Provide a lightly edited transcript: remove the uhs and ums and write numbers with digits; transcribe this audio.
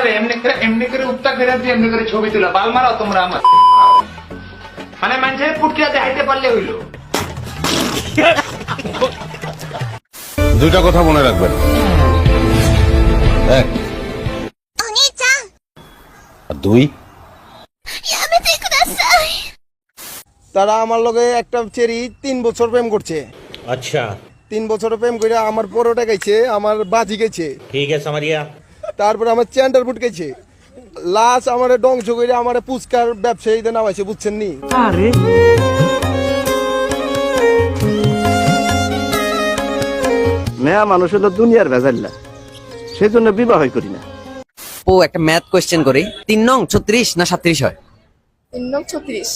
আরে এমনি করে উত্তা ফেরা দিয়ে এমনি করে ছবি তোলা বাল মারাও তোমরা আমার মানে মানুষের পুটকিয়া দেখাইতে পারলে হইলো। দুইটা কথা মনে রাখবেন, এক আর দুই। তারা আমার লগে একটা চেরি 3 বছর প্রেম করছে। अच्छा 3 বছর প্রেম করে আমার পরোটা গাইছে, আমার বাজি গাইছে, ठीक है समझिया। তারপরে আমার চ্যান্ডার ফুট গাইছে, লাস্ট আমার ডংস করে আমার পুচকার ব্যবসায়ীতে নামাইছে, বুঝছেন নি? মেয়া মানুষ হলো দুনিয়ার ভেজাল্লা, সেই জন্য বিবাহ করি না। ও একটা ম্যাথ কোয়েশ্চেন করি, 3 নং 36 না 37 হয়? 3 নং 36।